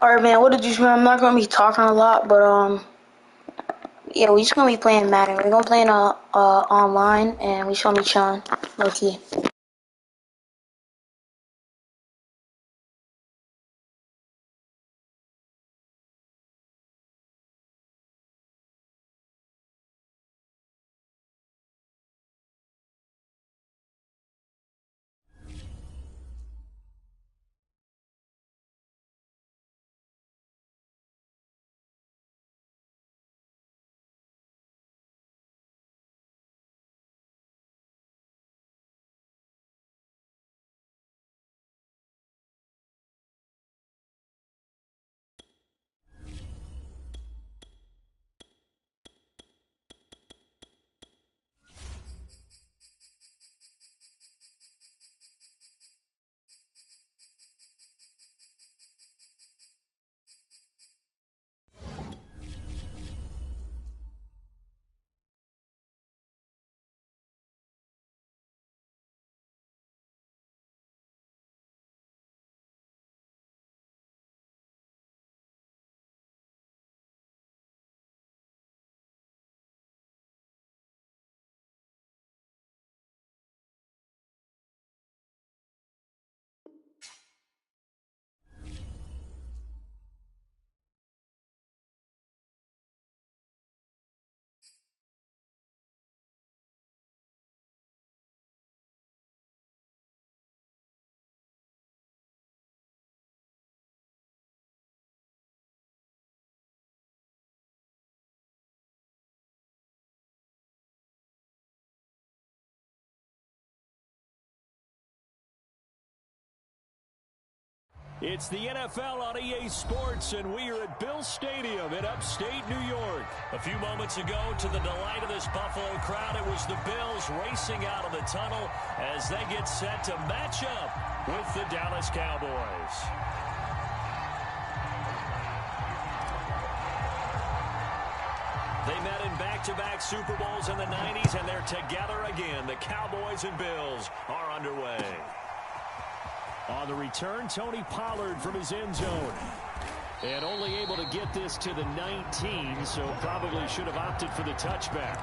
Alright, man, what did you say? I'm not gonna be talking a lot, but, yeah, we just gonna be playing Madden. We're gonna play in, online, and we just gonna be chilling, low key. It's the NFL on EA Sports, and we are at Bill Stadium in upstate New York. A few moments ago, to the delight of this Buffalo crowd, it was the Bills racing out of the tunnel as they get set to match up with the Dallas Cowboys. They met in back-to-back Super Bowls in the 90s, and they're together again. The Cowboys and Bills are underway. On the return, Tony Pollard from his end zone. And only able to get this to the 19, so probably should have opted for the touchback.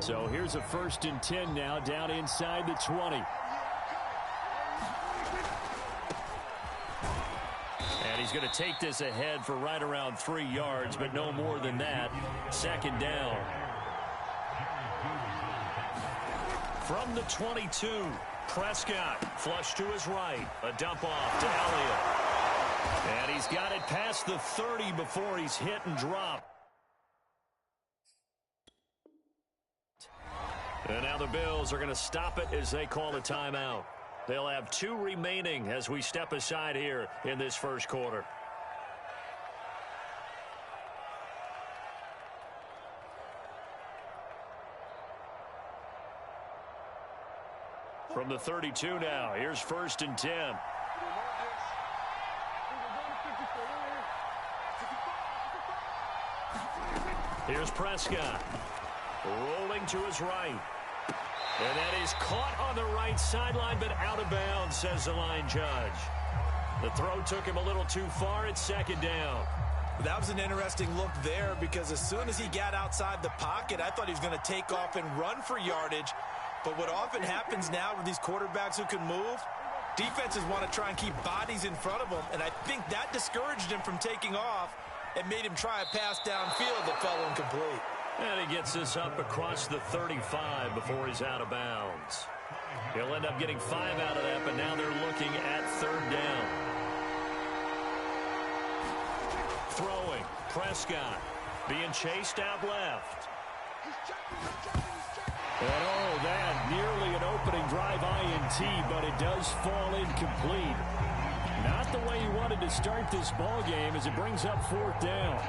So here's a 1st and 10 now, down inside the 20. He's going to take this ahead for right around 3 yards, but no more than that. 2nd down. From the 22, Prescott flush to his right. A dump off to Elliott. And he's got it past the 30 before he's hit and dropped. And now the Bills are going to stop it as they call a timeout. They'll have 2 remaining as we step aside here in this first quarter. From the 32 now, here's 1st and 10. Here's Prescott. Rolling to his right. And that is caught on the right sideline, but out of bounds, says the line judge. The throw took him a little too far. It's 2nd down. That was an interesting look there because as soon as he got outside the pocket, I thought he was going to take off and run for yardage. But what often happens now with these quarterbacks who can move, defenses want to try and keep bodies in front of them, and I think that discouraged him from taking off and made him try a pass downfield that fell incomplete. And he gets this up across the 35 before he's out of bounds. He'll end up getting 5 out of that, but now they're looking at 3rd down. Throwing, Prescott being chased out left. And oh, that nearly an opening drive INT, but it does fall incomplete. Not the way he wanted to start this ball game as it brings up 4th down.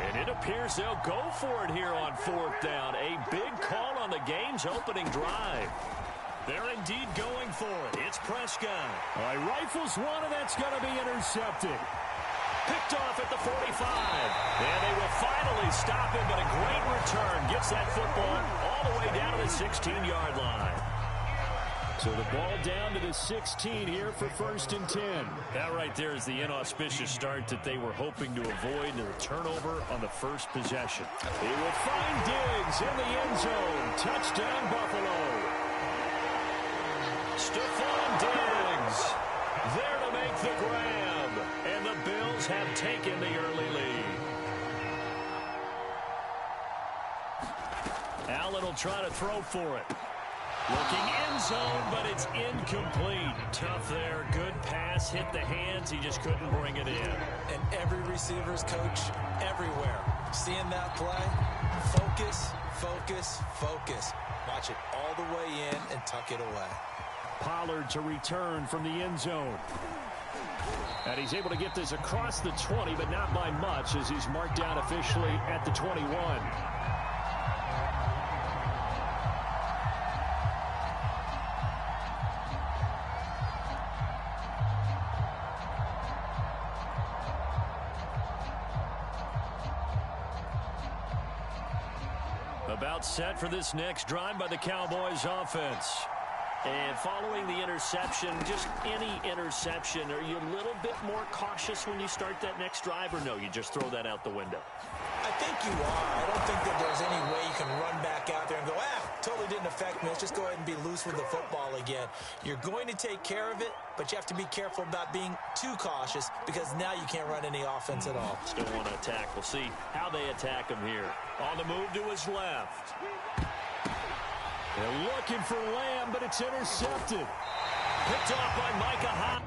And it appears they'll go for it here on 4th down. A big call on the game's opening drive. They're indeed going for it. It's Prescott. All right, rifles one, and that's going to be intercepted. Picked off at the 45. And they will finally stop him, but a great return gets that football all the way down to the 16-yard line. So the ball down to the 16 here for 1st and 10. That right there is the inauspicious start that they were hoping to avoid, and the turnover on the first possession. He will find Diggs in the end zone. Touchdown, Buffalo. Stephon Diggs there to make the grab. And the Bills have taken the early lead. Allen will try to throw for it. Looking end zone, but it's incomplete. Tough there. Good pass. Hit the hands. He just couldn't bring it in. And every receiver's coach everywhere. Seeing that play, focus, focus, focus. Watch it all the way in and tuck it away. Pollard to return from the end zone. And he's able to get this across the 20, but not by much, as he's marked down officially at the 21. About set for this next drive by the Cowboys offense. And following the interception, just any interception, are you a little bit more cautious when you start that next drive, or no, you just throw that out the window? I think you are. I don't think that there's any way you can run back out there and go, totally didn't affect me. Let's just go ahead and be loose with the football again. You're going to take care of it, but you have to be careful about being too cautious, because now you can't run any offense at all. Still want to attack. We'll see how they attack him here. On the move to his left. They're looking for Lamb, but it's intercepted. Picked off by Micah Hyde.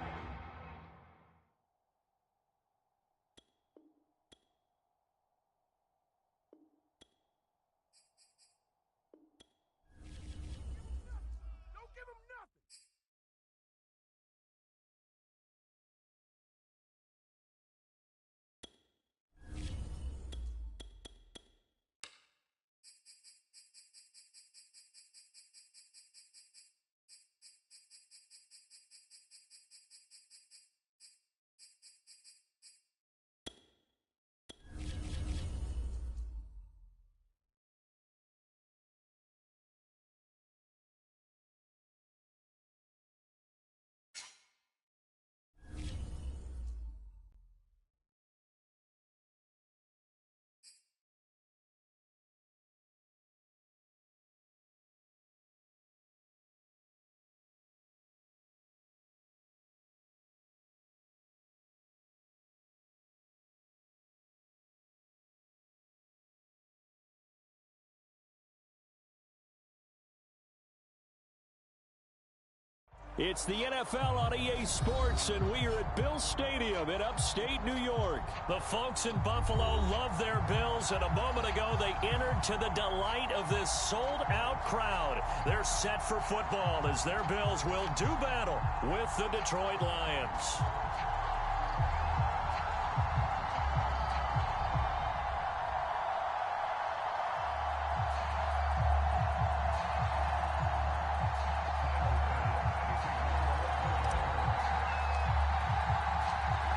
It's the NFL on EA Sports, and we are at Bill Stadium in upstate New York. The folks in Buffalo love their Bills, and a moment ago they entered to the delight of this sold-out crowd. They're set for football as their Bills will do battle with the Detroit Lions.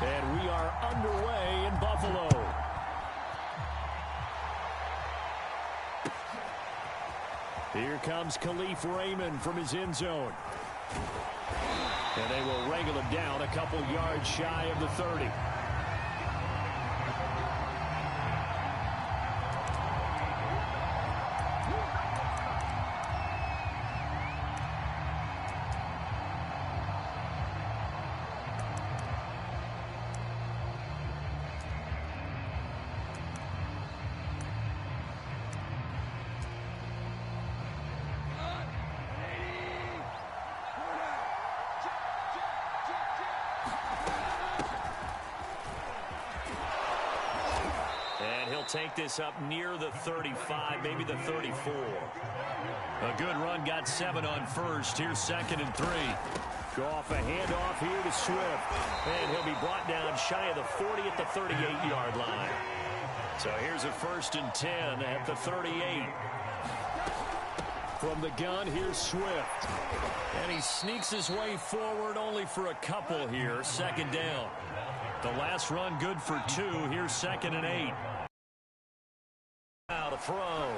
And we are underway in Buffalo. Here comes Khalif Raymond from his end zone. And they will wrangle him down a couple yards shy of the 30. Take this up near the 35, maybe the 34. A good run, got 7 on first. Here's 2nd and 3. Go off a handoff here to Swift. And he'll be brought down shy of the 40 at the 38-yard line. So here's a 1st and 10 at the 38. From the gun, here's Swift. And he sneaks his way forward only for a couple here. 2nd down. The last run good for 2. Here's 2nd and 8. Now to throw.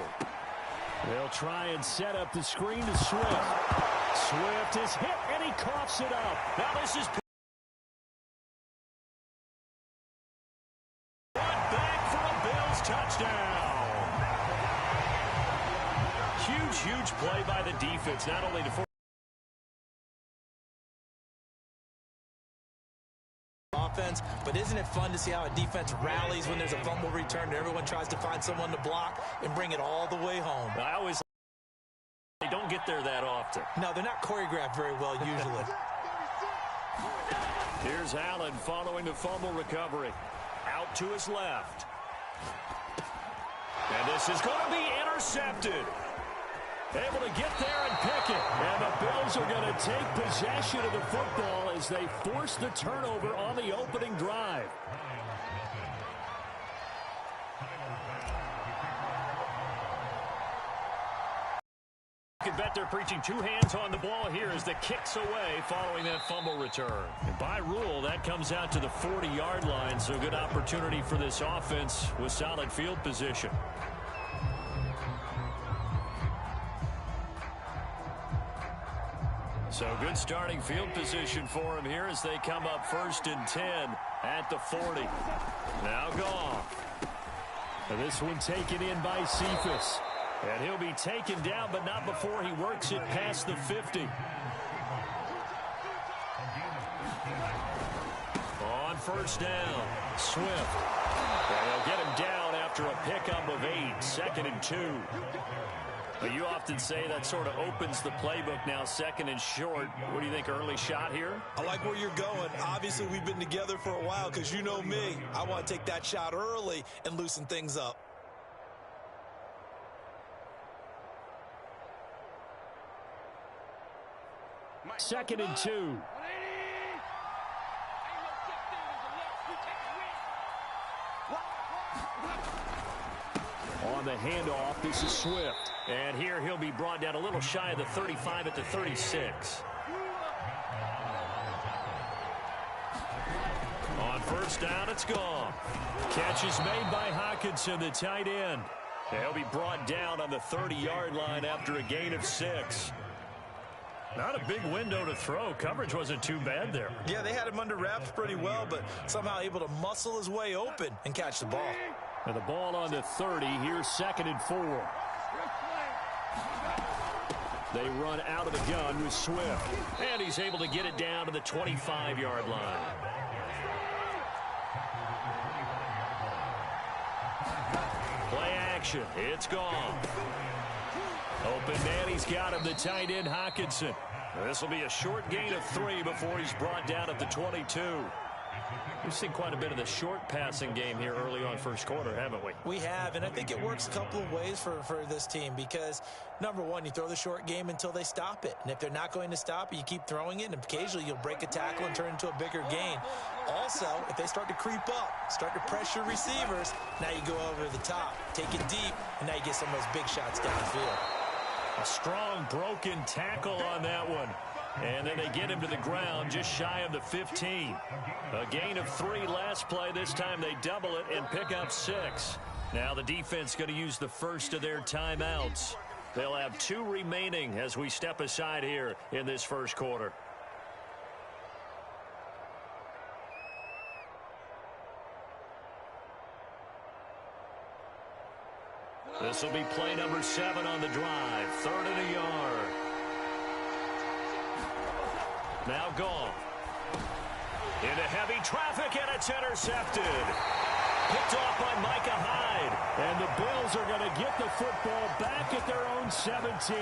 They'll try and set up the screen to Swift. Swift is hit, and he coughs it up. Now this is back for a Bills touchdown. Huge play by the defense, not only to force offense, but isn't it fun to see how a defense rallies when there's a fumble return and everyone tries to find someone to block and bring it all the way home? They don't get there that often. No, they're not choreographed very well usually. Here's Allen following the fumble recovery. Out to his left. And this is going to be intercepted. Able to get there and pick it. And the Bills are going to take possession of the football as they force the turnover on the opening drive. You can bet they're preaching 2 hands on the ball here as the kick's away following that fumble return. And by rule, that comes out to the 40-yard line, so good opportunity for this offense with solid field position. So good starting field position for him here as they come up 1st and 10 at the 40. Now Goff. And this one taken in by Cephas. And he'll be taken down, but not before he works it past the 50. On 1st down, Swift. And they'll get him down after a pickup of 8, 2nd and 2. But you often say that sort of opens the playbook now, 2nd and short. What do you think, early shot here? I like where you're going. Obviously, we've been together for a while because you know me. I want to take that shot early and loosen things up. Second and 2. On the handoff, this is Swift. And here he'll be brought down a little shy of the 35 at the 36. On 1st down, it's gone. Catch is made by Hockenson, the tight end. He'll be brought down on the 30-yard line after a gain of 6. Not a big window to throw. Coverage wasn't too bad there. Yeah, they had him under wraps pretty well, but somehow able to muscle his way open and catch the ball. And the ball on the 30. Here's 2nd and 4. They run out of the gun with Swift. And he's able to get it down to the 25-yard line. Play action. It's gone. Open man, he's got him, the tight end Hockenson. This will be a short gain of 3 before he's brought down at the 22. We've seen quite a bit of the short passing game here early on 1st quarter, haven't we? We have, and I think it works a couple of ways for this team because, number one, you throw the short game until they stop it. And if they're not going to stop it, you keep throwing it, and occasionally you'll break a tackle and turn it into a bigger gain. Also, if they start to creep up, start to pressure receivers, now you go over the top, take it deep, and now you get some of those big shots downfield. A strong broken tackle on that one. And then they get him to the ground just shy of the 15. A gain of 3 last play. This time they double it and pick up 6. Now the defense going to use the first of their timeouts. They'll have 2 remaining as we step aside here in this 1st quarter. This will be play number 7 on the drive. 3rd and a yard. Now Goff. Into heavy traffic, and it's intercepted. Picked off by Micah Hyde. And the Bills are going to get the football back at their own 17.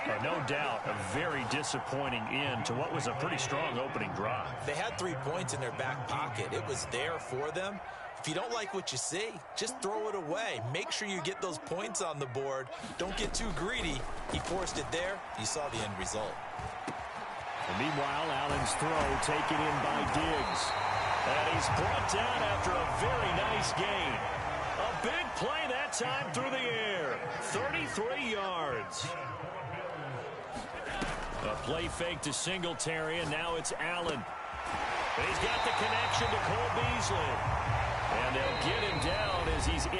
And no doubt, a very disappointing end to what was a pretty strong opening drive. They had 3 points in their back pocket. It was there for them. If you don't like what you see, just throw it away. Make sure you get those points on the board. Don't get too greedy. He forced it there. You saw the end result. And meanwhile, Allen's throw taken in by Diggs. And he's brought down after a very nice gain. A big play that time through the air. 33 yards. A play fake to Singletary, and now it's Allen. And he's got the connection to Cole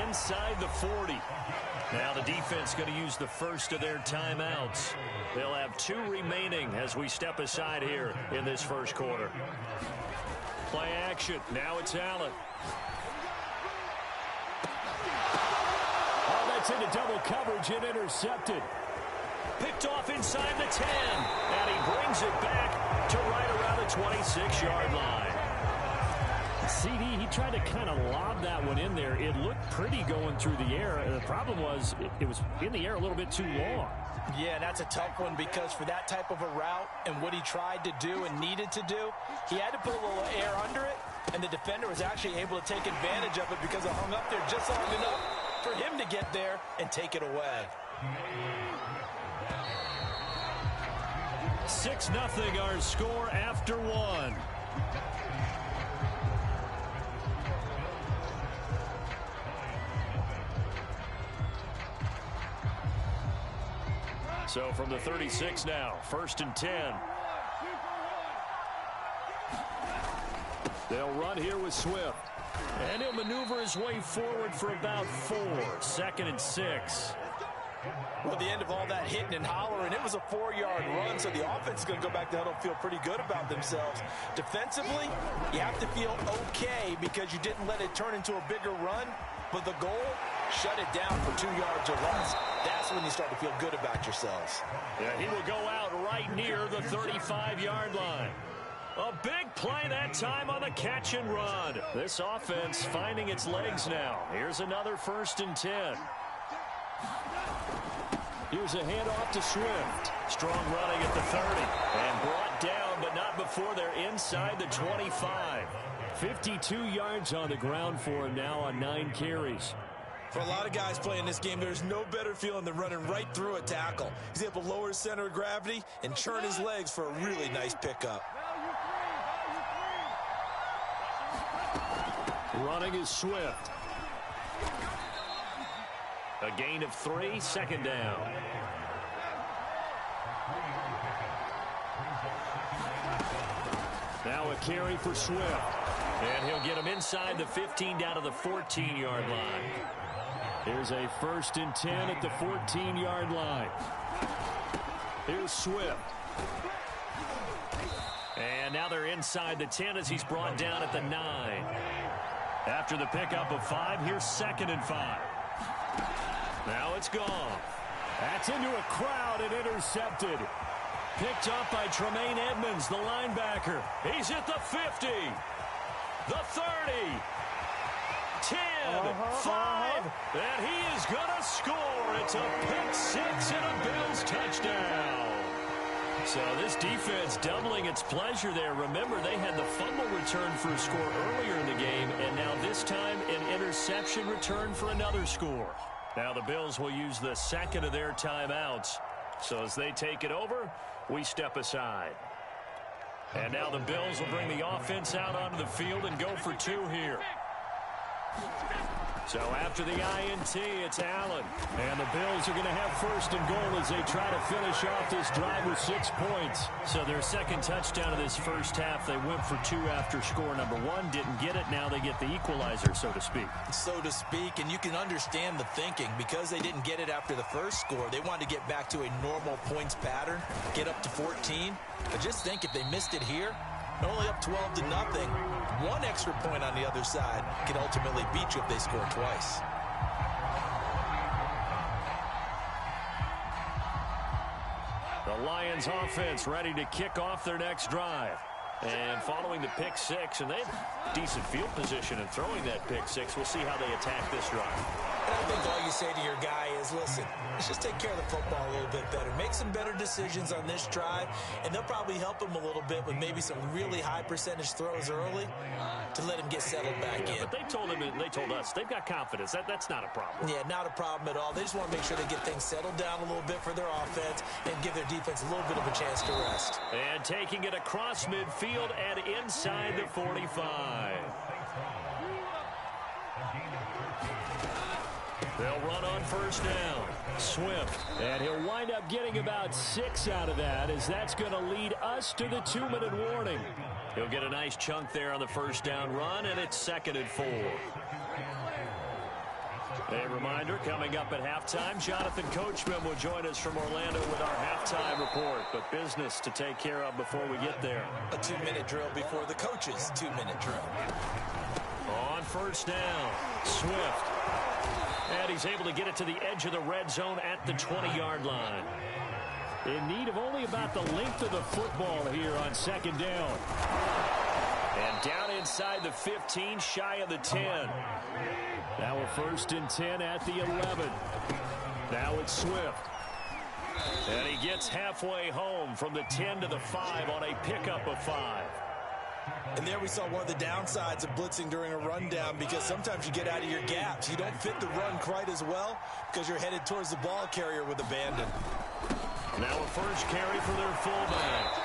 inside the 40. Now the defense going to use the first of their timeouts. They'll have 2 remaining as we step aside here in this first quarter. Play action. Now it's Allen. Oh, that's into double coverage and intercepted. Picked off inside the 10. And he brings it back to right around the 26-yard line. CD, he tried to kind of lob that one in there. It looked pretty going through the air. The problem was it was in the air a little bit too long. Yeah, that's a tough one because for that type of a route and what he tried to do and needed to do, he had to put a little air under it, and the defender was actually able to take advantage of it because it hung up there just long enough for him to get there and take it away. 6-0 our score after 1. So from the 36 now, 1st and 10. They'll run here with Swift. And he'll maneuver his way forward for about 4. 2nd and 6. Well, at the end of all that hitting and hollering, it was a 4-yard run, so the offense is going to go back to huddle and feel pretty good about themselves. Defensively, you have to feel okay because you didn't let it turn into a bigger run, but the goal, shut it down for 2 yards or less. That's when you start to feel good about yourselves. Yeah, he will go out right near the 35-yard line. A big play that time on the catch and run. This offense finding its legs now. Here's another 1st and 10. Here's a handoff to Swift. Strong running at the 30. And brought down, but not before they're inside the 25. 52 yards on the ground for him now on 9 carries. For a lot of guys playing this game, there's no better feeling than running right through a tackle. He's able to lower his center of gravity and churn his legs for a really nice pickup. Running is Swift. A gain of 3, 2nd down. Now a carry for Swift. And he'll get him inside the 15 down to the 14-yard line. Here's a 1st and 10 at the 14-yard line. Here's Swift. And now they're inside the 10 as he's brought down at the 9. After the pickup of 5, here's 2nd and 5. Now it's gone. That's into a crowd and intercepted. Picked up by Tremaine Edmonds, the linebacker. He's at the 50. The 30. 10. 5. And he is going to score. It's a pick 6 and a Bills touchdown. So this defense doubling its pleasure there. Remember, they had the fumble return for a score earlier in the game, and now this time an interception return for another score. Now the Bills will use the 2nd of their timeouts. So as they take it over, we step aside. And now the Bills will bring the offense out onto the field and go for 2 here. So after the INT, it's Allen. And the Bills are going to have 1st and goal as they try to finish off this drive with 6 points. So their 2nd touchdown of this first half, they went for 2 after score number 1. Didn't get it. Now they get the equalizer, so to speak. So to speak, and you can understand the thinking. Because they didn't get it after the first score, they wanted to get back to a normal points pattern, get up to 14. But just think, if they missed it here, only up 12-0. 1 extra point on the other side can ultimately beat you if they score twice. The Lions offense ready to kick off their next drive. And following the pick 6, and they have decent field position in throwing that pick 6. We'll see how they attack this drive. And I think all you say to your guy is, listen, let's just take care of the football a little bit better. Make some better decisions on this drive, and they'll probably help him a little bit with maybe some really high percentage throws early to let him get settled back in. But they told him, and they told us, they've got confidence. That's not a problem. Yeah, not a problem at all. They just want to make sure they get things settled down a little bit for their offense and give their defense a little bit of a chance to rest. And taking it across midfield and inside the 45. They'll run on 1st down. Swift. And he'll wind up getting about 6 out of that, as that's going to lead us to the 2-minute warning. He'll get a nice chunk there on the 1st down run, and it's 2nd and 4. A reminder, coming up at halftime, Jonathan Coachman will join us from Orlando with our halftime report. But business to take care of before we get there. A 2-minute drill before the coach's 2-minute drill. On first down, Swift. And he's able to get it to the edge of the red zone at the 20-yard line. In need of only about the length of the football here on second down. And down inside the 15, shy of the 10. Now we're first and 10 at the 11. Now it's Swift. And he gets halfway home from the 10 to the 5 on a pickup of 5. And there we saw one of the downsides of blitzing during a rundown, because sometimes you get out of your gaps. You don't fit the run quite as well because you're headed towards the ball carrier with abandon. Now a first carry for their fullback.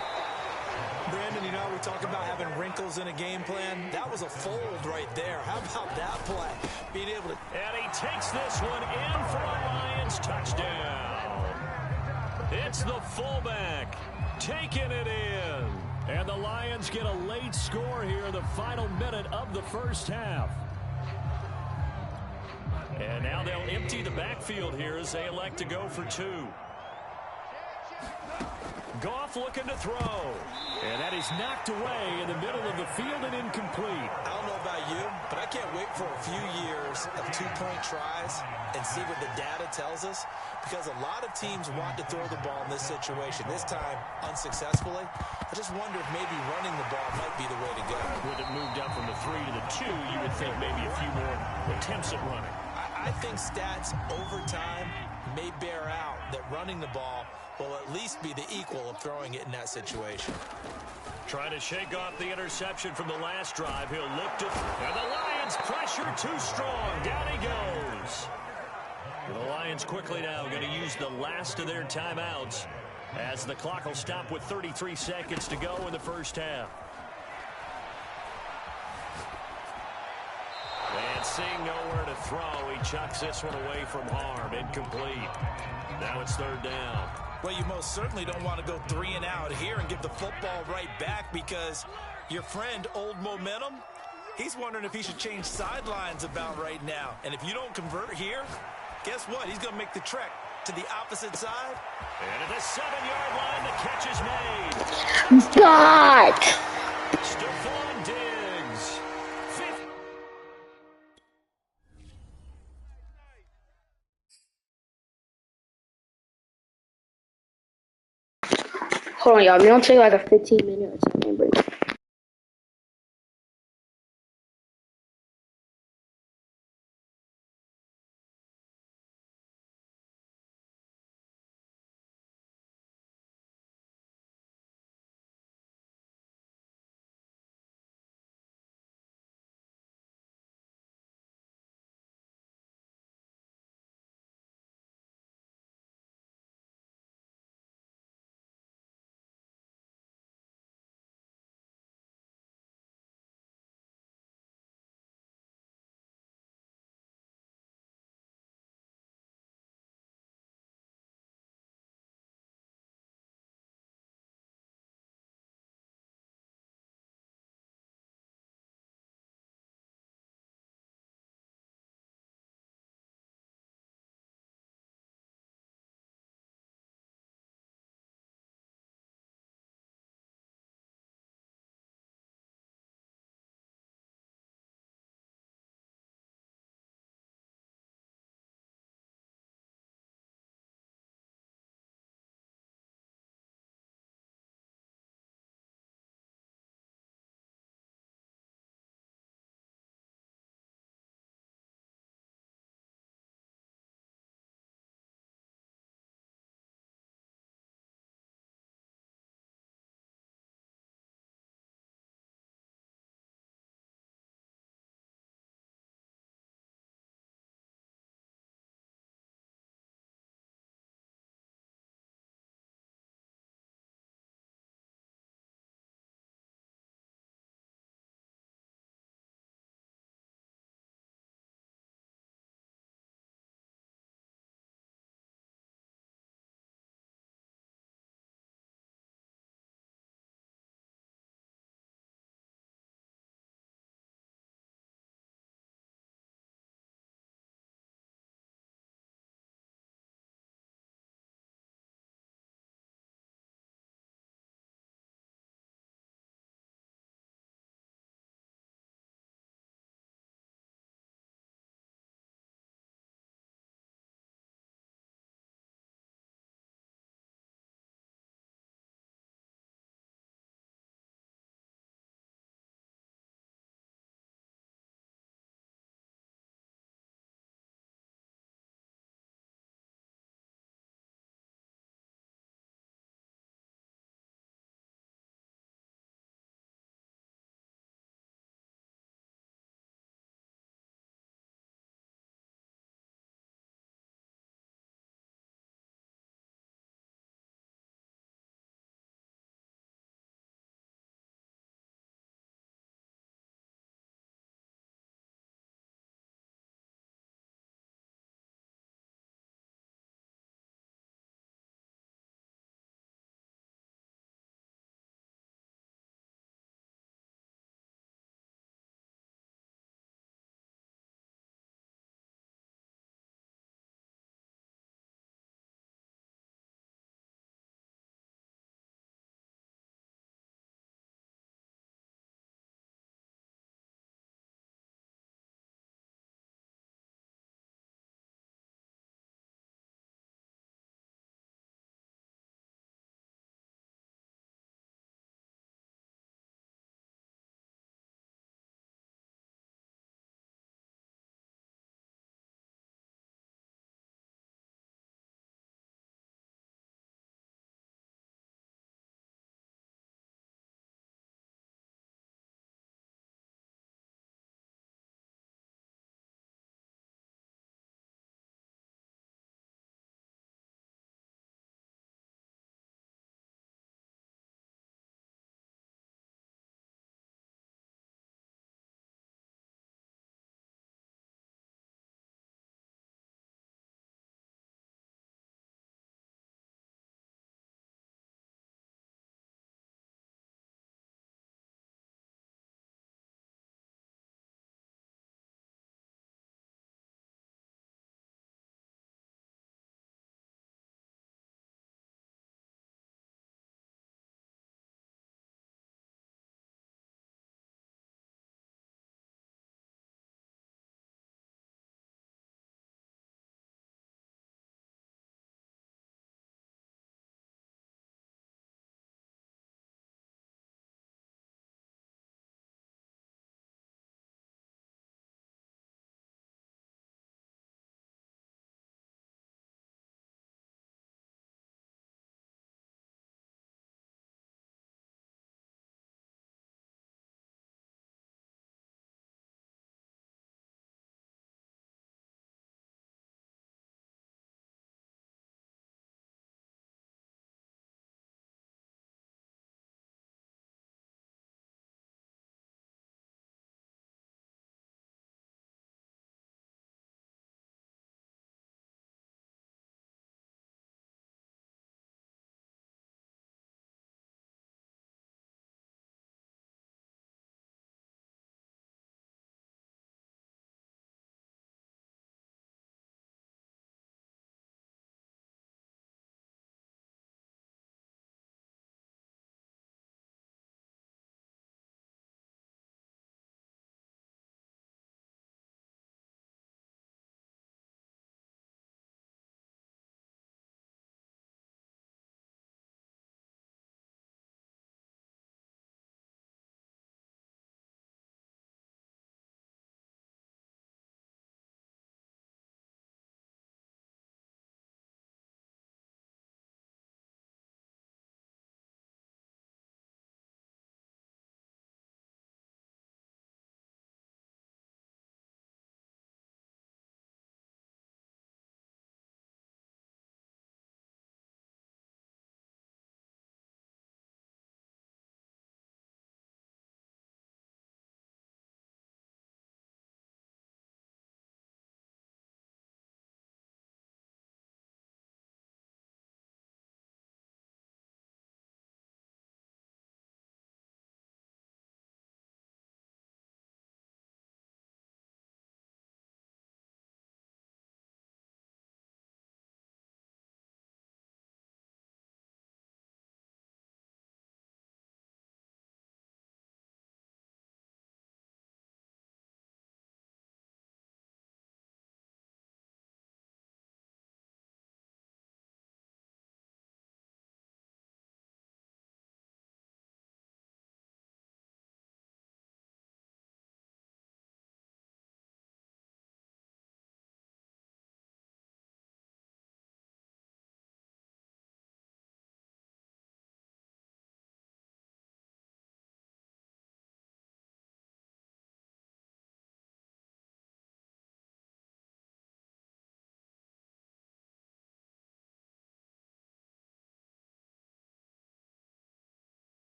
Brandon, you know, we talk about having wrinkles in a game plan. That was a fold right there. How about that play? Being able to... And he takes this one in for a Lions touchdown. It's the fullback taking it in. And the Lions get a late score here in the final minute of the first half. And now they'll empty the backfield here as they elect to go for 2. Goff looking to throw. And that is knocked away in the middle of the field and incomplete. I don't know about you, but I can't wait for a few years of 2-point tries and see what the data tells us, because a lot of teams want to throw the ball in this situation. This time, unsuccessfully. I just wonder if maybe running the ball might be the way to go. With it moved up from the 3 to the 2, you would think maybe a few more attempts at running. I think stats over time may bear out that running the ball will at least be the equal of throwing it in that situation. Trying to shake off the interception from the last drive. He'll look to... And the Lions pressure too strong. Down he goes. The Lions quickly now going to use the last of their timeouts as the clock will stop with 33 seconds to go in the first half. And seeing nowhere to throw, he chucks this one away from harm. Incomplete. Now it's third down. Well, you most certainly don't want to go 3 and out here and give the football right back, because your friend, Old Momentum, he's wondering if he should change sidelines about right now. And if you don't convert here, guess what? He's going to make the trek to the opposite side. And at the 7-yard line, the catch is made. God! Stephon Diggs. Hold on, y'all. We're gonna take like a 15-minute or something break.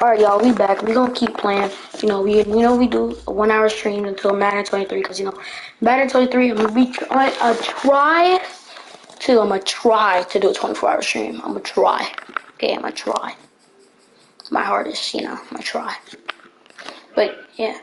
Alright, y'all, we back. We gonna keep playing. You know, we do a 1 hour stream until Madden 23, because Madden 23, I'm gonna try to do a 24-hour stream. I'm gonna try. Okay, I'm gonna try. My hardest, I'm gonna try. But yeah.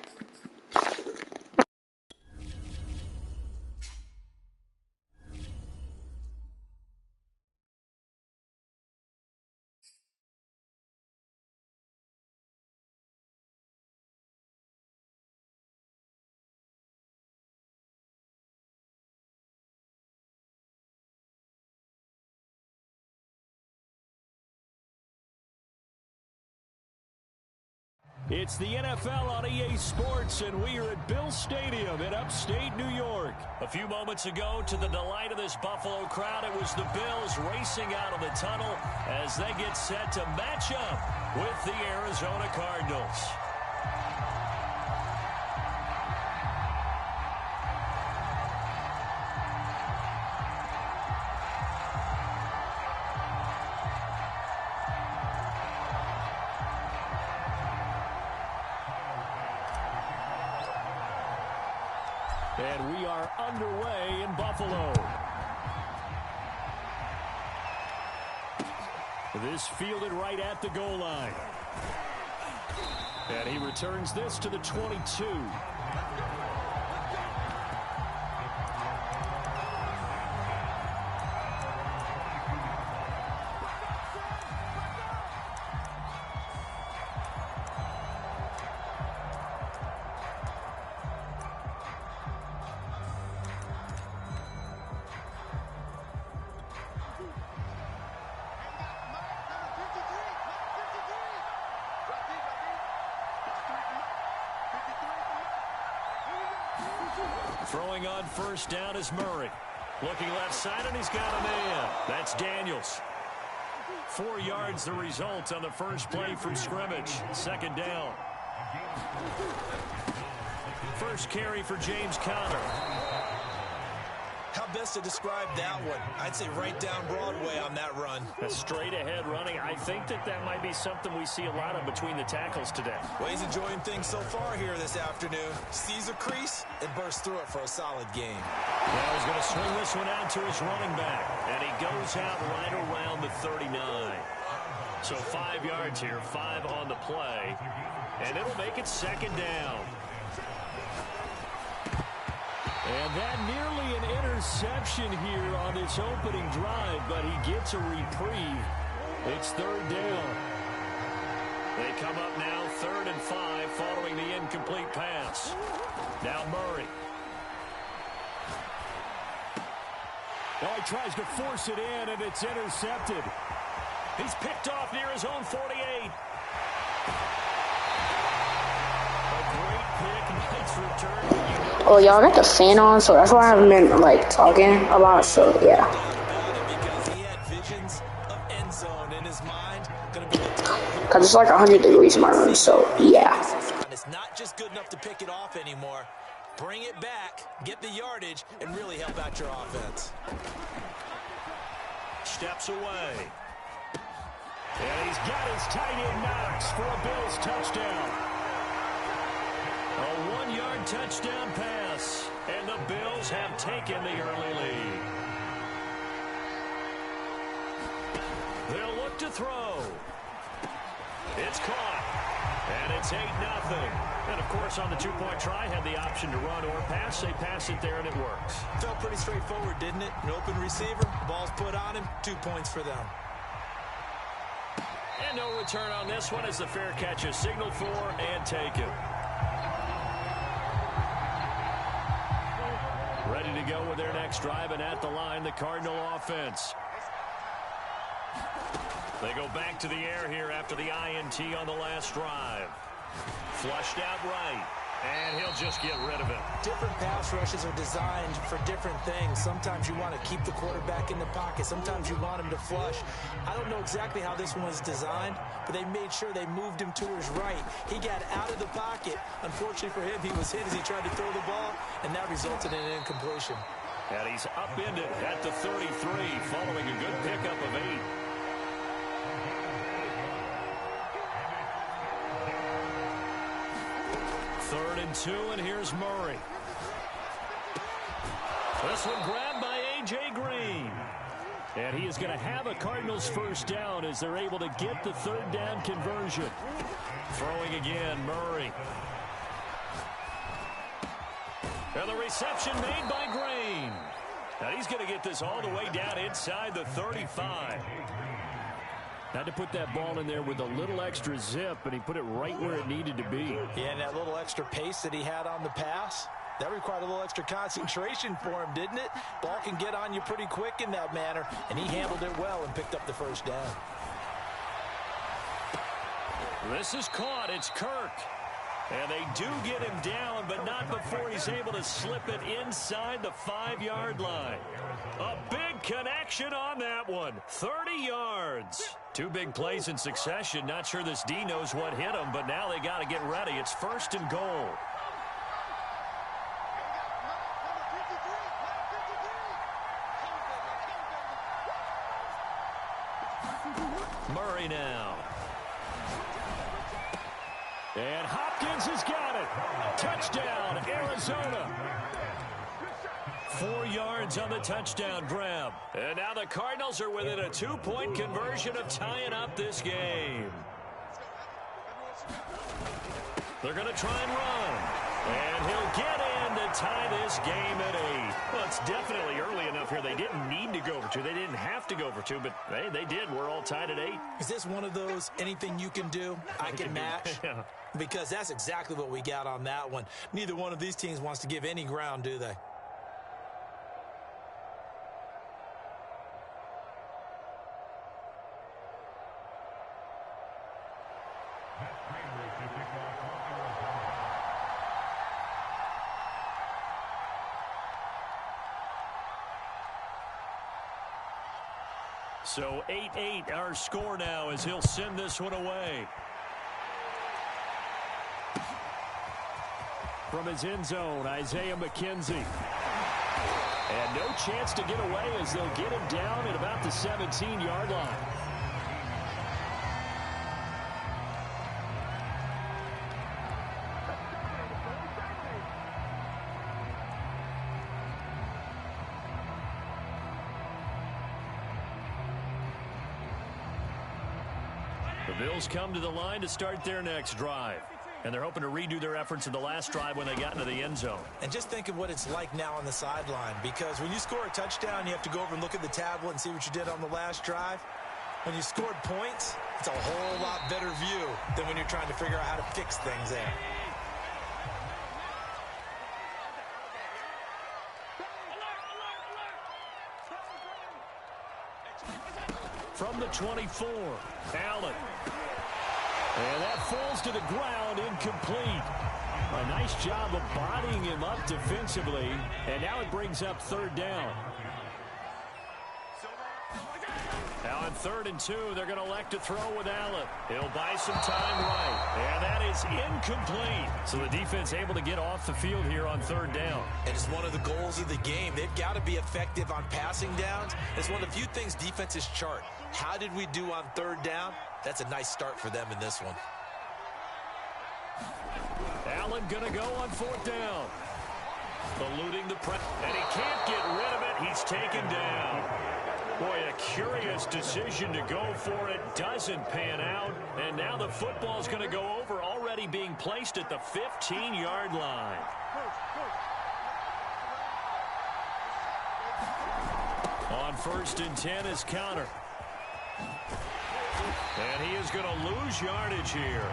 It's the NFL on EA Sports, and we are at Bill Stadium in upstate New York. A few moments ago, to the delight of this Buffalo crowd, it was the Bills racing out of the tunnel as they get set to match up with the Arizona Cardinals. And we are underway in Buffalo. This fielded right at the goal line. And he returns this to the 22. Throwing on first down is Murray. Looking left side, and he's got a man. That's Daniels. 4 yards the result on the first play from scrimmage. Second down. First carry for James Conner. How best to describe that one? I'd say right down Broadway on that run. A straight ahead running. I think that might be something we see a lot of between the tackles today. Well, he's enjoying things so far here this afternoon. Sees a crease and bursts through it for a solid game. Now he's going to swing this one out to his running back. And he goes out right around the 39. So 5 yards here, 5 on the play. And it'll make it second down. And that nearly an interception here on this opening drive, but he gets a reprieve. It's third down. They come up now 3rd and 5 following the incomplete pass. Now Murray. Oh, he tries to force it in, and it's intercepted. He's picked off near his own 48. A great pick, nice return. Oh, y'all got the fan on, so that's why I haven't been, like, talking a lot, so, yeah. Because it's like 100 degrees in my room, so, yeah. It's not just good enough to pick it off anymore. Bring it back, get the yardage, and really help out your offense. Steps away. And he's got his tight end Knox for a Bills touchdown. A 1-yard touchdown pass, and the Bills have taken the early lead. They'll look to throw. It's caught, and it's 8-0. And, of course, on the two-point try, had the option to run or pass. They pass it there, and it works. Felt pretty straightforward, didn't it? An open receiver, ball's put on him, 2 points for them. And no return on this one as the fair catch is signaled for and taken. Ready to go with their next drive, and at the line, the Cardinal offense. They go back to the air here after the INT on the last drive. Flushed out right, and he'll just get rid of it. Different pass rushes are designed for different things. Sometimes you want to keep the quarterback in the pocket. Sometimes you want him to flush. I don't know exactly how this one was designed, but they made sure they moved him to his right. He got out of the pocket. Unfortunately for him, he was hit as he tried to throw the ball, and that resulted in an incompletion. And he's upended at the 33 following a good pickup of 8. 3rd and 2, and here's Murray. This one grabbed by A.J. Green. And he is going to have a Cardinals first down as they're able to get the 3rd down conversion. Throwing again, Murray. And the reception made by Green. Now he's going to get this all the way down inside the 35. Had to put that ball in there with a little extra zip, and he put it right where it needed to be. Yeah, and that little extra pace that he had on the pass, that required a little extra concentration for him, didn't it? Ball can get on you pretty quick in that manner, and he handled it well and picked up the first down. This is caught. It's Kirk. And they do get him down, but not before he's able to slip it inside the 5-yard line. A big connection on that one. 30 yards. 2 big plays in succession. Not sure this D knows what hit him, but now they got to get ready. It's 1st and goal. Murray now. And Hopkins has got it. Touchdown, Arizona. 4 yards on the touchdown grab. And now the Cardinals are within a 2-point conversion of tying up this game. They're going to try and run. And he'll get in to tie this game at 8. Well, it's definitely early enough here. They didn't need to go for 2. They didn't have to go for 2, but hey, they did. We're all tied at 8. Is this one of those anything you can do, I can match? Yeah. Because that's exactly what we got on that one. Neither one of these teams wants to give any ground, do they? So 8-8 our score now as he'll send this one away. From his end zone, Isaiah McKenzie. And no chance to get away as they'll get him down at about the 17-yard line. The Bills come to the line to start their next drive. And they're hoping to redo their efforts in the last drive when they got into the end zone. And just think of what it's like now on the sideline, because when you score a touchdown, you have to go over and look at the tablet and see what you did on the last drive. When you scored points, it's a whole lot better view than when you're trying to figure out how to fix things there. From the 24, Allen. And that falls to the ground, incomplete. A nice job of bodying him up defensively. And now it brings up 3rd down. Now on 3rd and 2, they're going to elect to throw with Allen. He'll buy some time right. And that is incomplete. So the defense able to get off the field here on 3rd down. And it's one of the goals of the game. They've got to be effective on passing downs. It's one of the few things defenses chart. How did we do on 3rd down? That's a nice start for them in this one. Allen going to go on 4th down. Eluding the press. And he can't get rid of it. He's taken down. Boy, a curious decision to go for it. Doesn't pan out. And now the football's going to go over, already being placed at the 15-yard line. On 1st and 10 is Connor. And he is going to lose yardage here.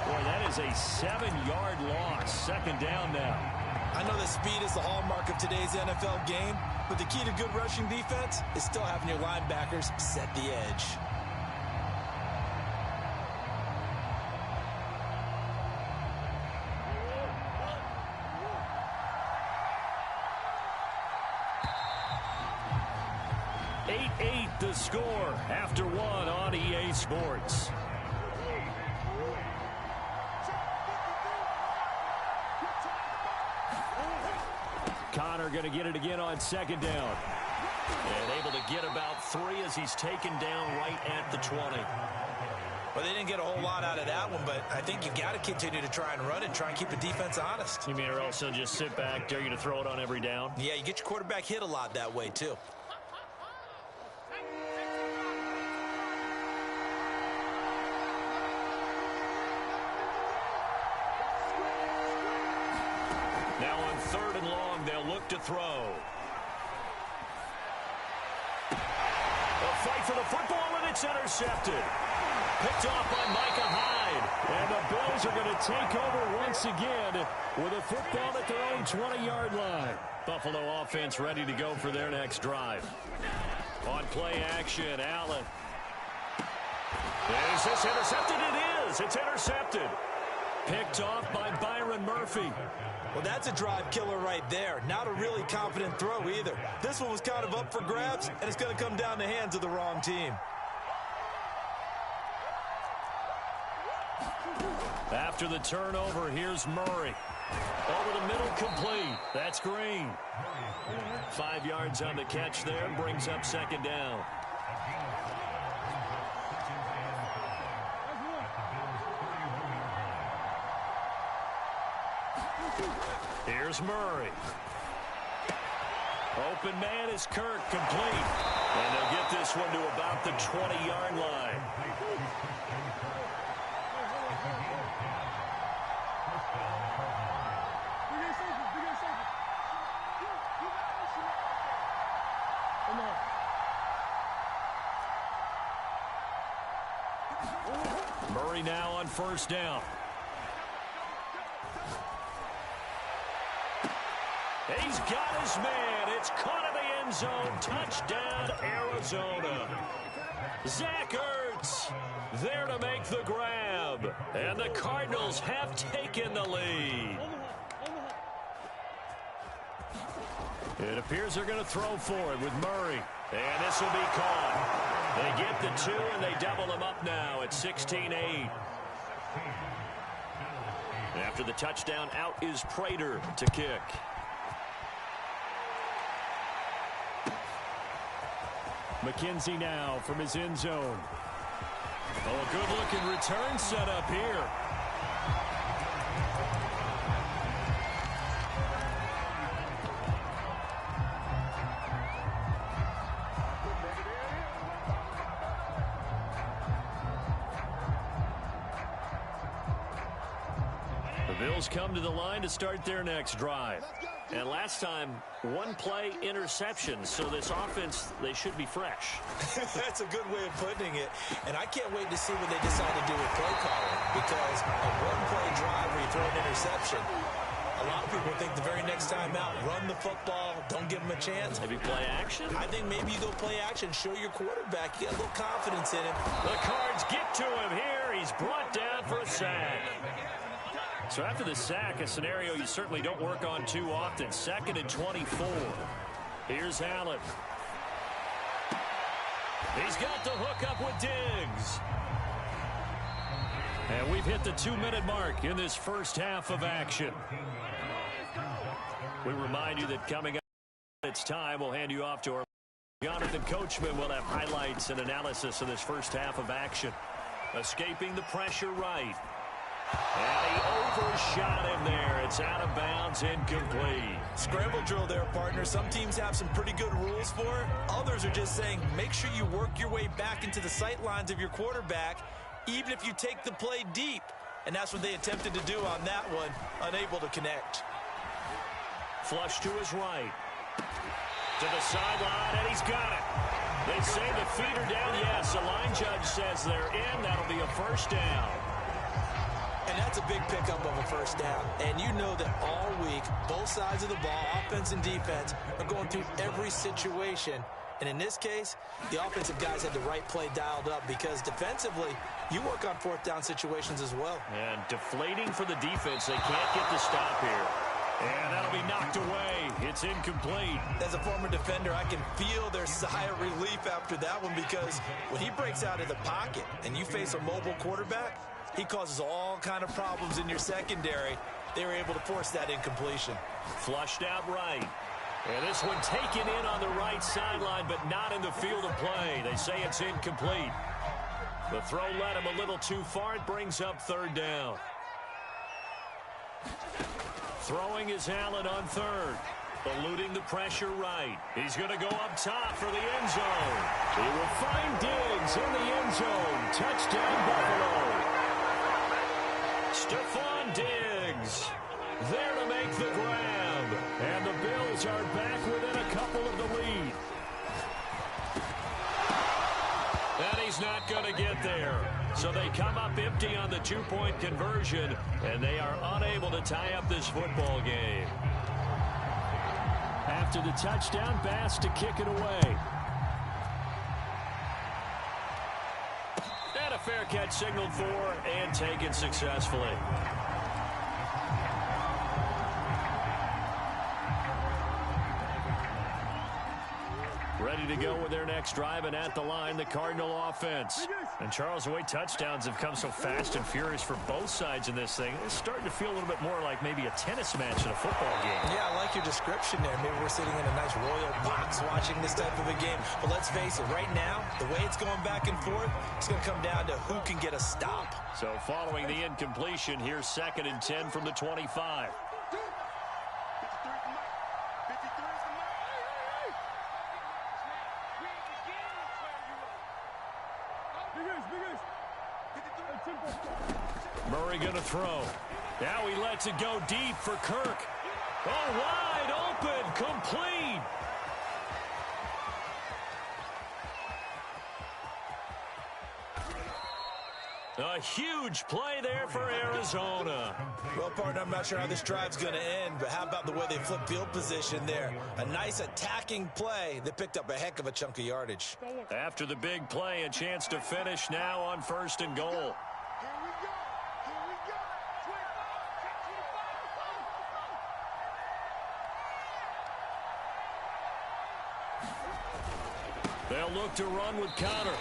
Boy, that is a 7-yard loss. 2nd down now. I know that speed is the hallmark of today's NFL game, but the key to good rushing defense is still having your linebackers set the edge. The score after 1 on EA Sports. Connor going to get it again on 2nd down. And able to get about 3 as he's taken down right at the 20. Well, they didn't get a whole lot out of that one, but I think you got to continue to try and run it, try and keep the defense honest. You mean or also just sit back, dare you to throw it on every down? Yeah, you get your quarterback hit a lot that way, too. Now on 3rd and long, they'll look to throw. A fight for the football, and it's intercepted. Picked off by Micah Hyde. And the Bills are going to take over once again with a football at their own 20-yard line. Buffalo offense ready to go for their next drive. On play action, Allen. Is this intercepted? It is. It's intercepted. Picked off by Byron Murphy. Well, that's a drive killer right there. Not a really confident throw either. This one was kind of up for grabs, and it's going to come down the hands of the wrong team. After the turnover, here's Murray. Over the middle, complete. That's Green. 5 yards on the catch there, brings up 2nd down. Here's Murray. Open man is Kirk, complete. And they'll get this one to about the 20-yard line. Murray now on 1st down. He's got his man. It's caught in the end zone. Touchdown, Arizona. Zach Ertz there to make the grab. And the Cardinals have taken the lead. It appears they're going to throw for it with Murray. And this will be caught. They get the 2, and they double them up now at 16-8. After the touchdown, out is Prater to kick. McKenzie now from his end zone. Oh, a good-looking return set up here. The Bills come to the line to start their next drive. And last time, 1-play interception. So this offense, they should be fresh. That's a good way of putting it. And I can't wait to see what they decide to do with play calling. Because a 1-play drive where you throw an interception, a lot of people think the very next time out, run the football, don't give them a chance. Maybe play action? I think maybe you go play action, show your quarterback, you got a little confidence in him. The Cards get to him here. He's brought down for a sack. So after the sack, a scenario you certainly don't work on too often. 2nd and 24. Here's Allen. He's got the hook up with Diggs. And we've hit the 2-minute mark in this first half of action. We remind you that coming up, it's time. We'll hand you off to our Jonathan Coachman. Will have highlights and analysis of this first half of action. Escaping the pressure right. And he overshot him there. It's out of bounds, incomplete. Scramble drill there, partner. Some teams have some pretty good rules for it. Others are just saying, make sure you work your way back into the sight lines of your quarterback, even if you take the play deep. And that's what they attempted to do on that one, unable to connect. Flush to his right. To the sideline, and he's got it. They say the feet are down. Yes, the line judge says they're in. That'll be a first down. And that's a big pickup of a first down. And you know that all week, both sides of the ball, offense and defense, are going through every situation. And in this case, the offensive guys had the right play dialed up because defensively, you work on 4th down situations as well. And deflating for the defense. They can't get the stop here. And that'll be knocked away. It's incomplete. As a former defender, I can feel their sigh of relief after that one because when he breaks out of the pocket and you face a mobile quarterback, he causes all kind of problems in your secondary. They were able to force that incompletion. Flushed out right. And this one taken in on the right sideline, but not in the field of play. They say it's incomplete. The throw led him a little too far. It brings up third down. Throwing is Allen on third. Eluding the pressure right. He's going to go up top for the end zone. He will find Diggs in the end zone. Touchdown, Buffalo. Stephon Diggs there to make the grab. And the Bills are back within a couple of the lead. And he's not going to get there. So they come up empty on the two-point conversion, and they are unable to tie up this football game. After the touchdown, Bass to kick it away. And a fair catch signaled for and taken successfully. Ready to go with their next drive, and at the line, the Cardinal offense. And Charles, the way touchdowns have come so fast and furious for both sides in this thing, it's starting to feel a little bit more like maybe a tennis match in a football game. Yeah, I like your description there. Maybe we're sitting in a nice royal box watching this type of a game. But let's face it, right now, the way it's going back and forth, it's going to come down to who can get a stop. So following the incompletion, here's 2nd and 10 from the 25. Murray going to throw. Now he lets it go deep for Kirk. Oh, wide open, complete. A huge play there for Arizona. Well, partner, I'm not sure how this drive's going to end, but how about the way they flip field position there? A nice attacking play that picked up a heck of a chunk of yardage. After the big play, a chance to finish now on 1st and goal. They'll look to run with Connor.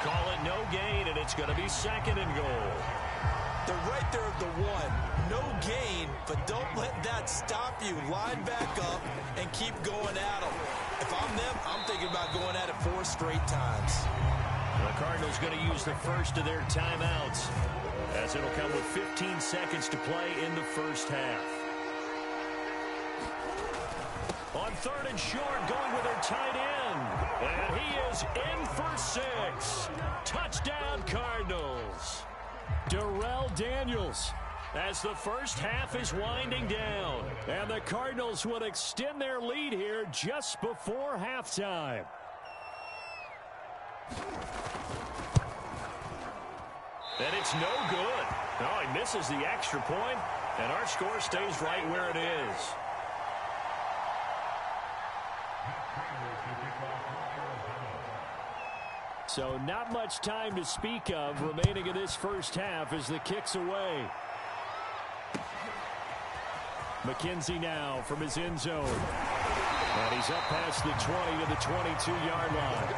Call it no gain, and it's going to be 2nd and goal. They're right there at the 1. No gain, but don't let that stop you. Line back up and keep going at them. If I'm them, I'm thinking about going at it 4 straight times. The Cardinals going to use the first of their timeouts, as it'll come with 15 seconds to play in the first half. On 3rd and short, going with their tight end. And he is in for 6. Touchdown, Cardinals. Darrell Daniels, as the first half is winding down. And the Cardinals will extend their lead here just before halftime. And it's no good. No, he misses the extra point, and our score stays right where it is. So not much time to speak of remaining in this first half as the kick's away. McKenzie now from his end zone. And he's up past the 20 to the 22-yard line.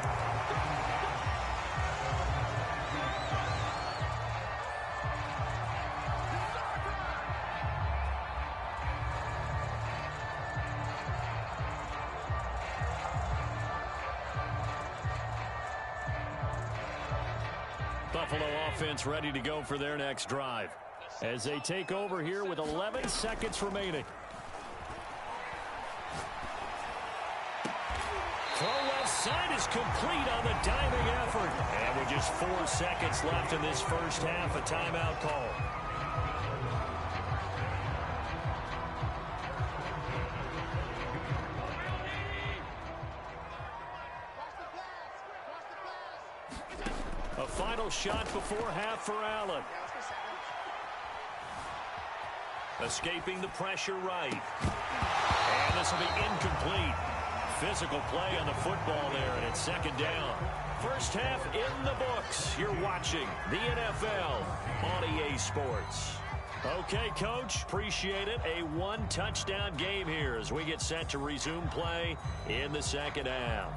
Buffalo offense ready to go for their next drive as they take over here with 11 seconds remaining. Throw left side is complete on the diving effort. And with just 4 seconds left in this first half, a timeout call. A final shot before half for Allen. Escaping the pressure right. And this will be incomplete. Physical play on the football there, and it's 2nd down. First half in the books. You're watching the NFL on EA Sports. Okay, Coach, appreciate it. A 1-touchdown game here as we get set to resume play in the second half.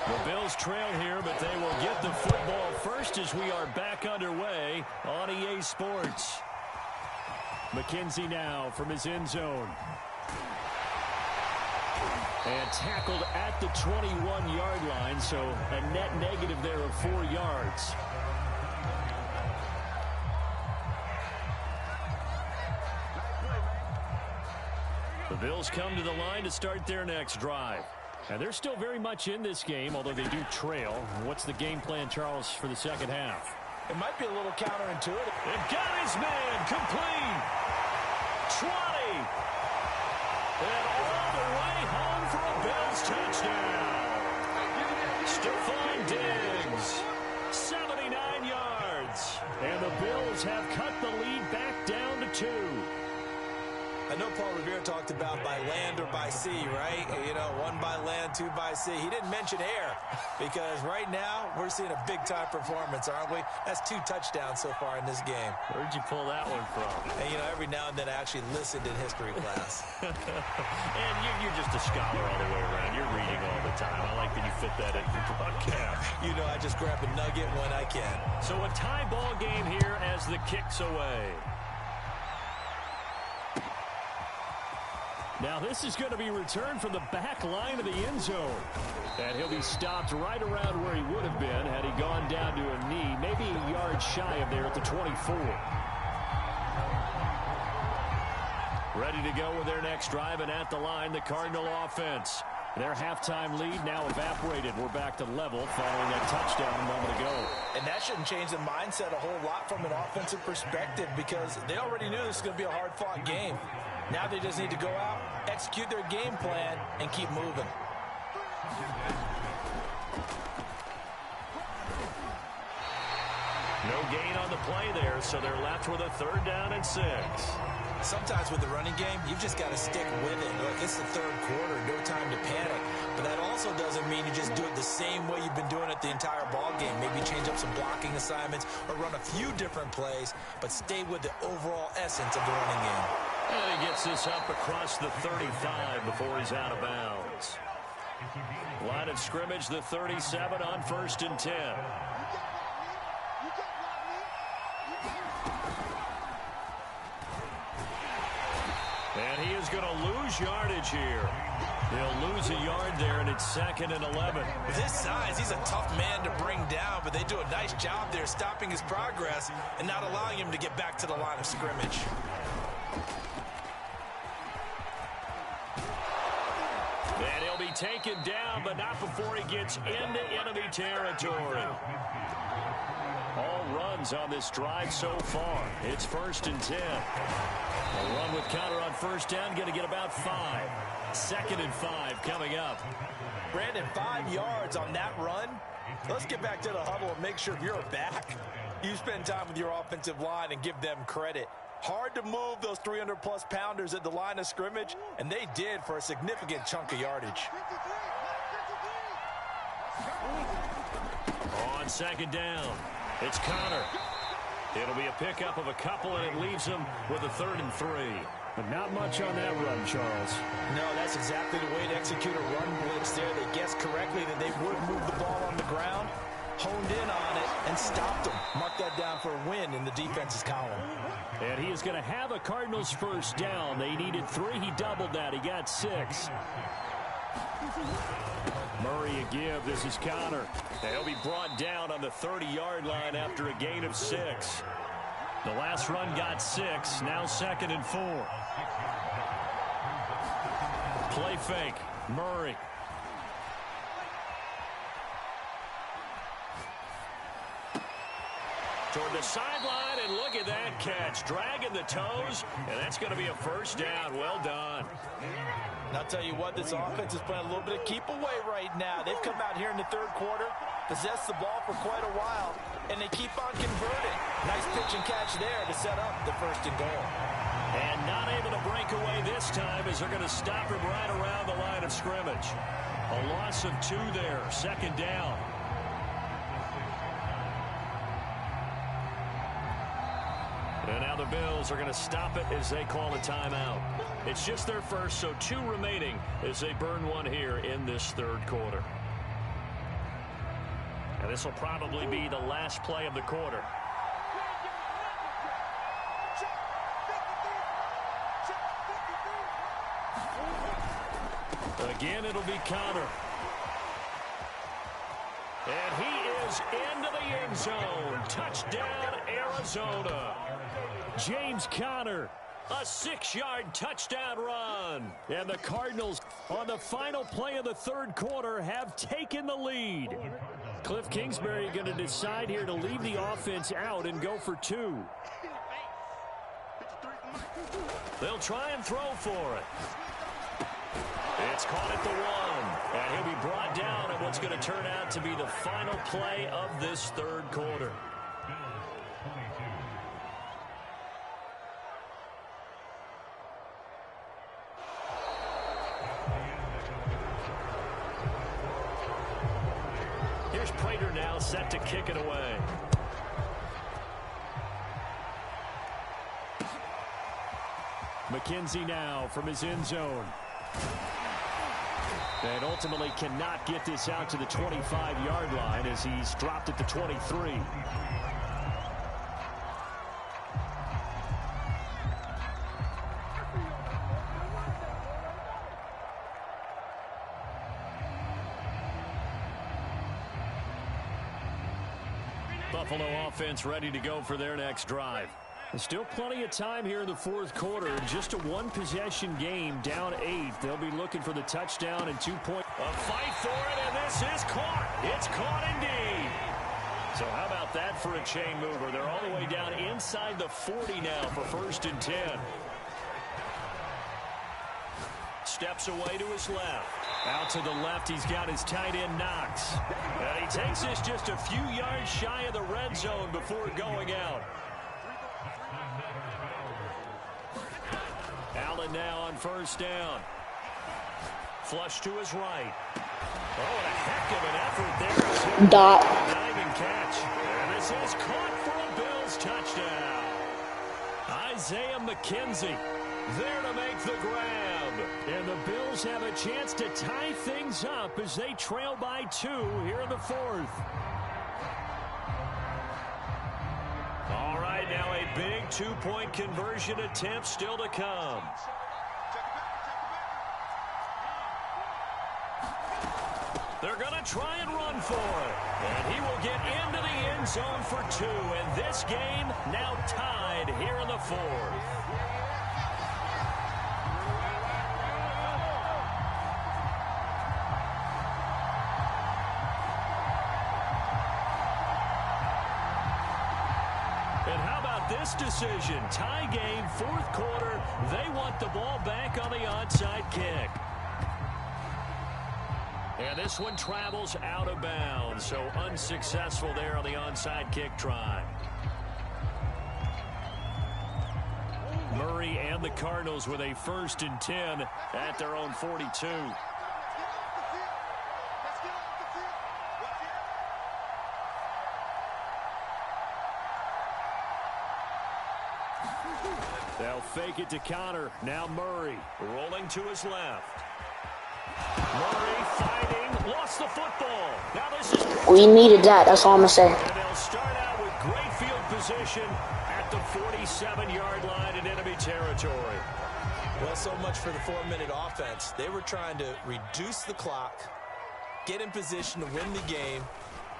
The Bills trail here, but they will get the football first as we are back underway on EA Sports. McKenzie now from his end zone. And tackled at the 21-yard line, so a net negative there of 4 yards. The Bills come to the line to start their next drive. And they're still very much in this game, although they do trail. What's the game plan, Charles, for the second half? It might be a little counterintuitive. And got his man complete. 20. And all the way home for a Bills touchdown. Stephon Diggs, 79 yards. And the Bills have cut the lead back down to 2. I know Paul Revere talked about by land or by sea, right? You know, 1 by land, 2 by sea. He didn't mention air because right now we're seeing a big-time performance, aren't we? That's 2 touchdowns so far in this game. Where'd you pull that one from? And, you know, every now and then I actually listened in history class. And you're just a scholar all the way around. You're reading all the time. I like that you fit that in your broadcast. You know, I just grab a nugget when I can. So a tie ball game here as the kick's away. Now this is going to be returned from the back line of the end zone. And he'll be stopped right around where he would have been had he gone down to a knee, maybe a yard shy of there at the 24. Ready to go with their next drive, and at the line, the Cardinal offense. Their halftime lead now evaporated. We're back to level following that touchdown a moment ago. And that shouldn't change the mindset a whole lot from an offensive perspective because they already knew this was going to be a hard-fought game. Now they just need to go out, execute their game plan, and keep moving. No gain on the play there, so they're left with a 3rd down and 6. Sometimes with the running game, you've just got to stick with it. Look, it's the 3rd quarter, no time to panic. But that also doesn't mean you just do it the same way you've been doing it the entire ball game. Maybe change up some blocking assignments or run a few different plays, but stay with the overall essence of the running game. And he gets this up across the 35 before he's out of bounds. Line of scrimmage, the 37 on 1st and 10. And he is going to lose yardage here. He'll lose a yard there, and it's 2nd and 11. With his size, he's a tough man to bring down, but they do a nice job there stopping his progress and not allowing him to get back to the line of scrimmage. And he'll be taken down, but not before he gets into enemy territory. All runs on this drive so far. It's 1st and 10. A run with counter on 1st down, going to get about 5. 2nd and 5 coming up. Brandon, 5 yards on that run. Let's get back to the huddle and make sure you're back. You spend time with your offensive line and give them credit. Hard to move those 300-plus pounders at the line of scrimmage, and they did for a significant chunk of yardage. On 2nd down, it's Connor. It'll be a pickup of a couple, and it leaves him with a 3rd and 3. But not much on that run, Charles. No, that's exactly the way to execute a run blitz there. They guessed correctly that they would move the ball on the ground, honed in on it, and stopped them. Mark that down for a win in the defense's column. And he is going to have a Cardinals 1st down. They needed 3. He doubled that. He got 6. Murray a give. This is Connor. He'll be brought down on the 30-yard line after a gain of 6. The last run got 6. Now 2nd and 4. Play fake. Murray. Toward the sideline, and look at that catch. Dragging the toes, and that's going to be a 1st down. Well done. And I'll tell you what, this offense is playing a little bit of keep away right now. They've come out here in the 3rd quarter, possessed the ball for quite a while, and they keep on converting. Nice pitch and catch there to set up the 1st and goal. And not able to break away this time as they're going to stop him right around the line of scrimmage. A loss of 2 there, 2nd down. And now the Bills are going to stop it as they call a timeout. It's just their first, so 2 remaining as they burn 1 here in this 3rd quarter. And this will probably be the last play of the quarter. Again, it'll be Conner. And he is into the end zone. Touchdown, Arizona. James Conner, a 6-yard touchdown run. And the Cardinals, on the final play of the third quarter, have taken the lead. Cliff Kingsbury going to decide here to leave the offense out and go for 2. They'll try and throw for it. It's caught at the 1. And he'll be brought down at what's going to turn out to be the final play of this third quarter. Here's Prater now set to kick it away. McKenzie now from his end zone. And ultimately cannot get this out to the 25-yard line as he's dropped at the 23. Buffalo offense ready to go for their next drive. Still plenty of time here in the fourth quarter. Just a one-possession game, down 8. They'll be looking for the touchdown and 2-point. A fight for it, and this is caught. It's caught indeed. So how about that for a chain mover? They're all the way down inside the 40 now for 1st and 10. Steps away to his left. Out to the left, he's got his tight end Knox. And he takes this just a few yards shy of the red zone before going out. Allen now on 1st down. Flush to his right. Oh, and a heck of an effort there. Dot. Diving catch. And this is caught for a Bills touchdown. Isaiah McKenzie there to make the grab. And the Bills have a chance to tie things up as they trail by 2 here in the 4th. All right, now a big 2-point conversion attempt still to come. They're going to try and run for it. And he will get into the end zone for 2. And this game now tied here in the 4th. And how about this decision? Tie game, 4th quarter. They want the ball back on the onside kick. And this one travels out of bounds, so unsuccessful there on the onside kick try. Murray and the Cardinals with a 1st and 10 at their own 42. They'll fake it to Conner. Now Murray rolling to his left. Murray fighting, lost the football. Now this is... We needed that, that's all I'm going to say. And they'll start out with great field position at the 47-yard line in enemy territory. Well, so much for the 4-minute offense. They were trying to reduce the clock, get in position to win the game,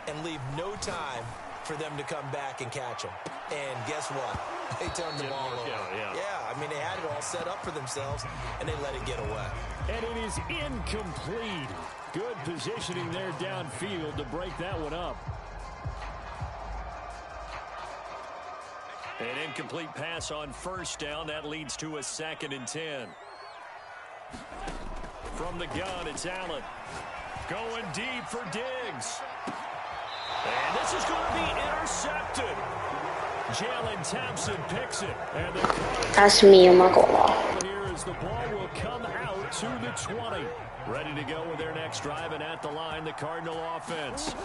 and leave no time for them to come back and catch them. And guess what? They turned the ball over. Yeah, I mean, they had it all set up for themselves, and they let it get away. And it is incomplete. Good positioning there downfield to break that one up. An incomplete pass on 1st down. That leads to a 2nd and 10. From the gun, it's Allen. Going deep for Diggs. And this is going to be intercepted. Jalen Thompson picks it. And That's me, I'm not going to lie. here as the ball will come out to the 20. Ready to go with their next drive, and at the line, the Cardinal offense.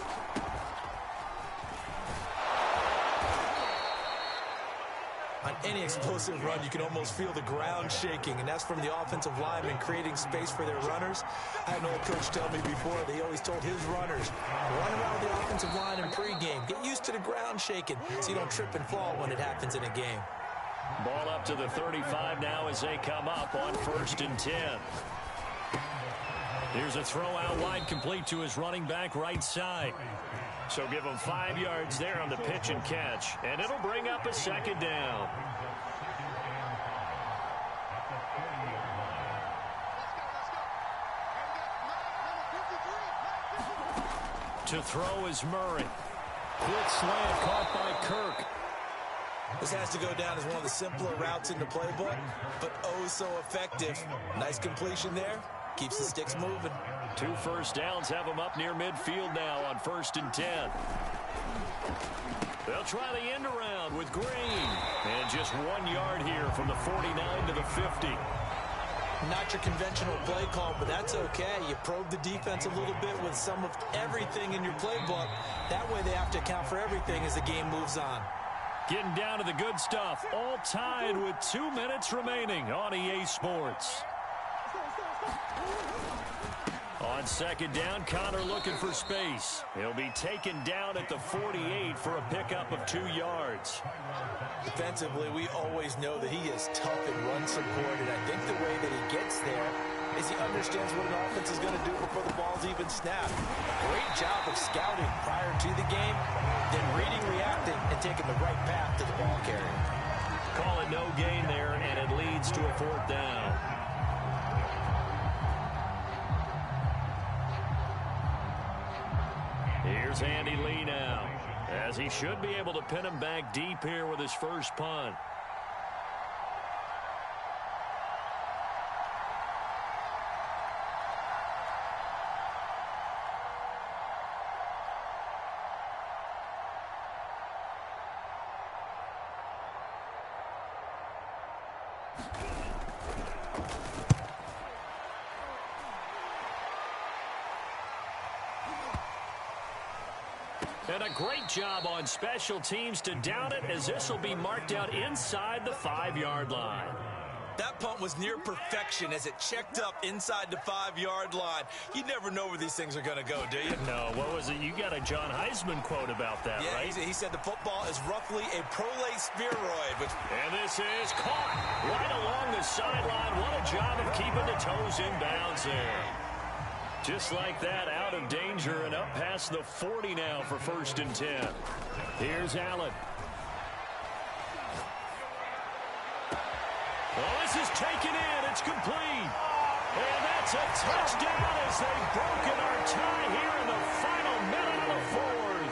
On any explosive run, you can almost feel the ground shaking, and that's from the offensive linemen creating space for their runners. I had an old coach tell me before that he always told his runners, run around the offensive line in pregame. Get used to the ground shaking so you don't trip and fall when it happens in a game. Ball up to the 35 now as they come up on 1st and 10. Here's a throw out wide, complete to his running back right side. So give him 5 yards there on the pitch and catch, and it'll bring up a second down. To throw is Murray. Quick slant caught by Kirk. This has to go down as one of the simpler routes in the playbook, but oh so effective. Nice completion there. Keeps the sticks moving. 2 first downs have them up near midfield now on 1st and 10. They'll try the end around with Green. And just 1 yard here from the 49 to the 50. Not your conventional play call, but that's okay. You probe the defense a little bit with some of everything in your playbook. That way they have to account for everything as the game moves on. Getting down to the good stuff. All tied with 2 minutes remaining on EA Sports. On 2nd down, Connor looking for space. He'll be taken down at the 48 for a pickup of 2 yards. Defensively, we always know that he is tough and run support, and I think the way that he gets there is he understands what an offense is going to do before the ball's even snapped. Great job of scouting prior to the game, then reading, reacting, and taking the right path to the ball carrier. Call it no gain there, and it leads to a 4th down. Here's Andy Lee now, as he should be able to pin him back deep here with his first punt. And a great job on special teams to down it, as this will be marked out inside the 5-yard line. That punt was near perfection as it checked up inside the 5-yard line. You never know where these things are going to go, do you? No, what was it? You got a John Heisman quote about that, yeah, right? He said the football is roughly a prolate spheroid. And this is caught right along the sideline. What a job of keeping the toes in bounds there. Just like that, out of danger and up past the 40 now for 1st and 10. Here's Allen. Well, this is taken in. It's complete. And that's a touchdown as they've broken our tie here in the final minute of the 4th.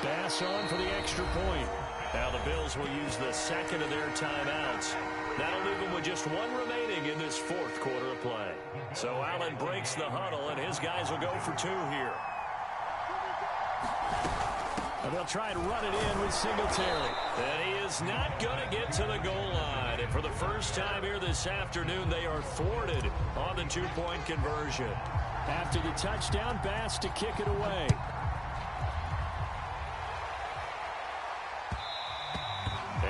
Pass on for the extra point. Now the Bills will use the second of their timeouts. That'll leave them with just 1 remaining in this 4th quarter of play. So Allen breaks the huddle, and his guys will go for 2 here. And they'll try and run it in with Singletary. And he is not going to get to the goal line. And for the first time here this afternoon, they are thwarted on the 2-point conversion. After the touchdown pass to kick it away.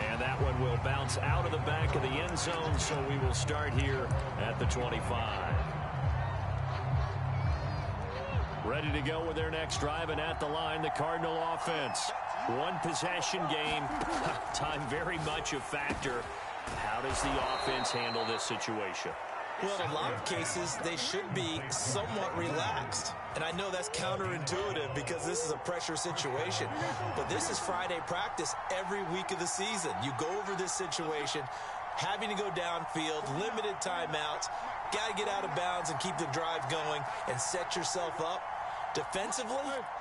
And that one will bounce out of the back of the end zone, so we will start here at the 25. Ready to go with their next drive, and at the line, the Cardinal offense. 1 possession game. Time very much a factor. How does the offense handle this situation? Well, in a lot of cases, they should be somewhat relaxed. And I know that's counterintuitive because this is a pressure situation. But this is Friday practice every week of the season. You go over this situation, having to go downfield, limited timeouts, got to get out of bounds and keep the drive going and set yourself up. Defensively,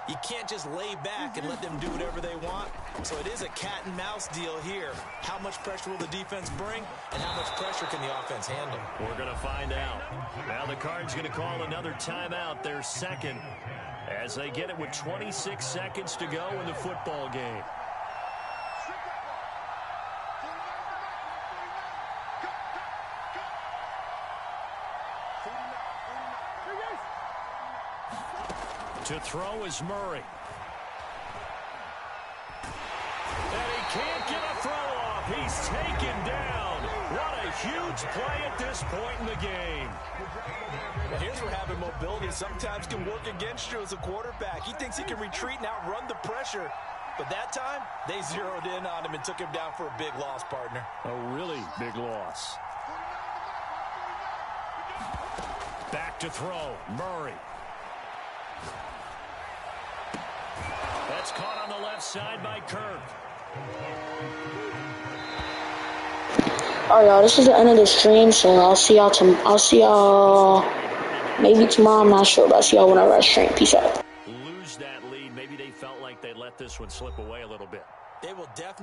you can't just lay back and let them do whatever they want. So it is a cat and mouse deal here. How much pressure will the defense bring, and how much pressure can the offense handle? We're going to find out. Now the Cards going to call another timeout, their second, as they get it with 26 seconds to go in the football game. To throw is Murray. And he can't get a throw off. He's taken down. What a huge play at this point in the game. Here's where having mobility sometimes can work against you as a quarterback. He thinks he can retreat and outrun the pressure. But that time, they zeroed in on him and took him down for a big loss, partner. A really big loss. Back to throw. Murray. That's caught on the left side by Kirk. Alright, y'all, this is the end of the stream, so I'll see y'all maybe tomorrow. I'm not sure, but I'll see y'all whenever I stream. Peace out. Lose that lead. Maybe they felt like they let this one slip away a little bit. They will definitely